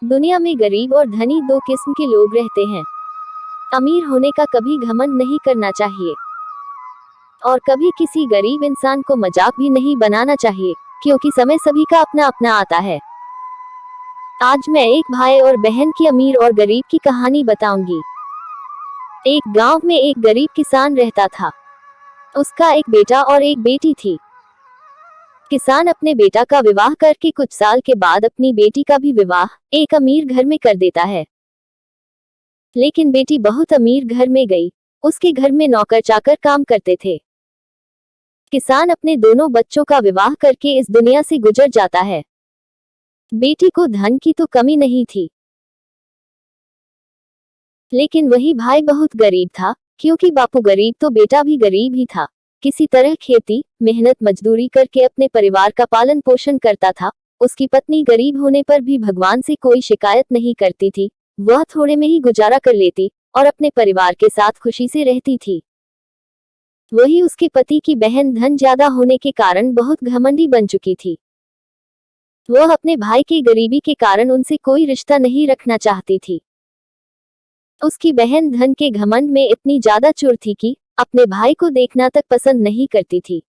दुनिया में गरीब और धनी दो किस्म के लोग रहते हैं। अमीर होने का कभी घमंड नहीं करना चाहिए और कभी किसी गरीब इंसान को मजाक भी नहीं बनाना चाहिए, क्योंकि समय सभी का अपना अपना आता है। आज मैं एक भाई और बहन की अमीर और गरीब की कहानी बताऊंगी। एक गांव में एक गरीब किसान रहता था। उसका एक बेटा और एक बेटी थी। किसान अपने बेटा का विवाह करके कुछ साल के बाद अपनी बेटी का भी विवाह एक अमीर घर में कर देता है। लेकिन बेटी बहुत अमीर घर में गई। उसके घर में नौकर चाकर काम करते थे। किसान अपने दोनों बच्चों का विवाह करके इस दुनिया से गुजर जाता है। बेटी को धन की तो कमी नहीं थी, लेकिन वही भाई बहुत गरीब था। क्योंकि बापू गरीब तो बेटा भी गरीब ही था। किसी तरह खेती मेहनत मजदूरी करके अपने परिवार का पालन पोषण करता था। उसकी पत्नी गरीब होने पर भी भगवान से कोई शिकायत नहीं करती थी। वह थोड़े में ही गुजारा कर लेती और अपने परिवार के साथ खुशी से रहती थी। वही उसके पति की बहन धन ज्यादा होने के कारण बहुत घमंडी बन चुकी थी। वह अपने भाई की गरीबी के कारण उनसे कोई रिश्ता नहीं रखना चाहती थी। उसकी बहन धन के घमंड में इतनी ज्यादा चुर थी कि अपने भाई को देखना तक पसंद नहीं करती थी।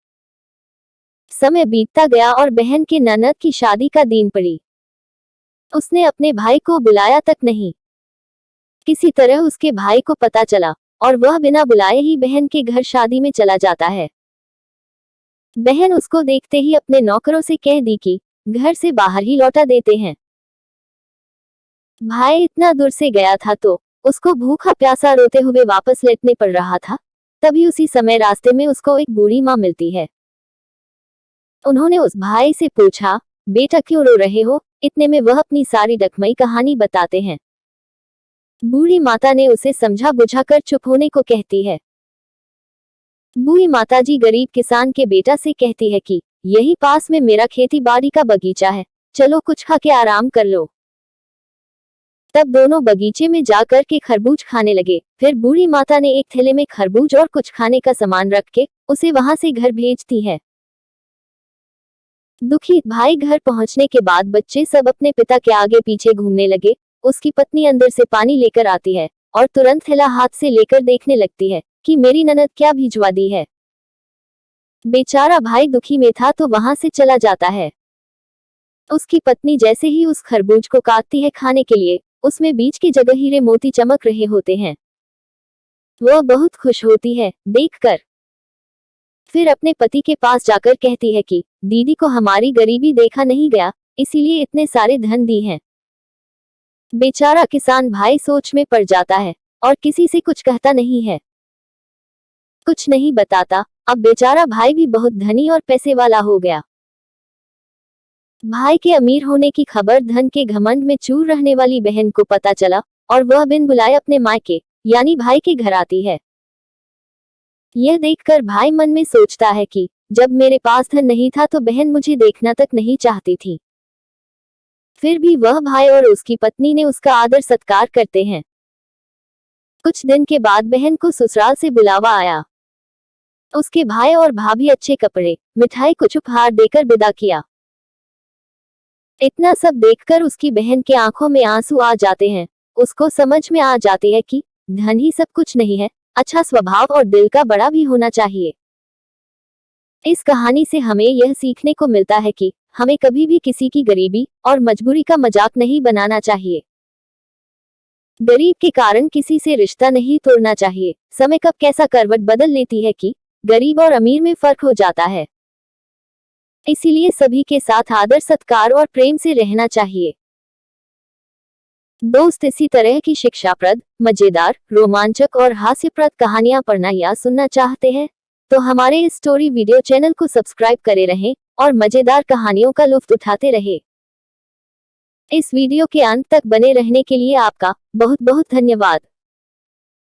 समय बीतता गया और बहन के ननद की शादी का दिन पड़ी। उसने अपने भाई को बुलाया तक नहीं। किसी तरह उसके भाई को पता चला और वह बिना बुलाए ही बहन के घर शादी में चला जाता है। बहन उसको देखते ही अपने नौकरों से कह दी कि घर से बाहर ही लौटा देते हैं। भाई इतना दूर से गया था तो उसको भूखा प्यासा रोते हुए वापस लौटने पड़ रहा था। तभी उसी समय रास्ते में उसको एक बूढ़ी माँ मिलती है। उन्होंने उस भाई से पूछा, बेटा क्यों रो रहे हो? इतने में वह अपनी सारी डकमई कहानी बताते हैं। बूढ़ी माता ने उसे समझा बुझाकर चुप होने को कहती है। बूढ़ी माताजी गरीब किसान के बेटा से कहती है कि यही पास में मेरा खेती बाड़ी का बगीचा है, चलो कुछ खा के आराम कर लो। तब दोनों बगीचे में जाकर के खरबूज खाने लगे। फिर बूढ़ी माता ने एक थैले में खरबूज और कुछ खाने का सामान रख के उसे वहां से घर भेजती है। दुखी भाई घर पहुंचने के बाद बच्चे सब अपने पिता के आगे पीछे घूमने लगे। उसकी पत्नी अंदर से पानी लेकर आती है और तुरंत थैला हाथ से लेकर देखने लगती है कि मेरी ननद क्या भिजवा दी है। बेचारा भाई दुखी में था तो वहां से चला जाता है। उसकी पत्नी जैसे ही उस खरबूज को काटती है खाने के लिए, उसमें बीज की जगह हीरे मोती चमक रहे होते हैं। वह बहुत खुश होती है देखकर। फिर अपने पति के पास जाकर कहती है कि दीदी को हमारी गरीबी देखा नहीं गया, इसीलिए इतने सारे धन दी हैं। बेचारा किसान भाई सोच में पड़ जाता है और किसी से कुछ कहता नहीं है, कुछ नहीं बताता। अब बेचारा भाई भी बहुत धनी और पैसे वाला हो गया। भाई के अमीर होने की खबर धन के घमंड में चूर रहने वाली बहन को पता चला और वह बिन बुलाए अपने मायके यानी भाई के घर आती है। यह देखकर भाई मन में सोचता है कि जब मेरे पास धन नहीं था तो बहन मुझे देखना तक नहीं चाहती थी। फिर भी वह भाई और उसकी पत्नी ने उसका आदर सत्कार करते हैं। कुछ दिन के बाद बहन को ससुराल से बुलावा आया। उसके भाई और भाभी अच्छे कपड़े मिठाई कुछ उपहार देकर विदा किया। इतना सब देखकर उसकी बहन के आंखों में आंसू आ जाते हैं। उसको समझ में आ जाती है कि धन ही सब कुछ नहीं है, अच्छा स्वभाव और दिल का बड़ा भी होना चाहिए। इस कहानी से हमें यह सीखने को मिलता है कि हमें कभी भी किसी की गरीबी और मजबूरी का मजाक नहीं बनाना चाहिए। गरीब के कारण किसी से रिश्ता नहीं तोड़ना चाहिए। समय कब कैसा करवट बदल लेती है कि गरीब और अमीर में फर्क हो जाता है। इसीलिए सभी के साथ आदर सत्कार और प्रेम से रहना चाहिए। दोस्त इसी तरह की शिक्षाप्रद, मजेदार, रोमांचक और हास्यप्रद कहानियां पढ़ना या सुनना चाहते हैं तो हमारे इस स्टोरी वीडियो चैनल को सब्सक्राइब करे रहें और मजेदार कहानियों का लुत्फ उठाते रहे। इस वीडियो के अंत तक बने रहने के लिए आपका बहुत बहुत धन्यवाद।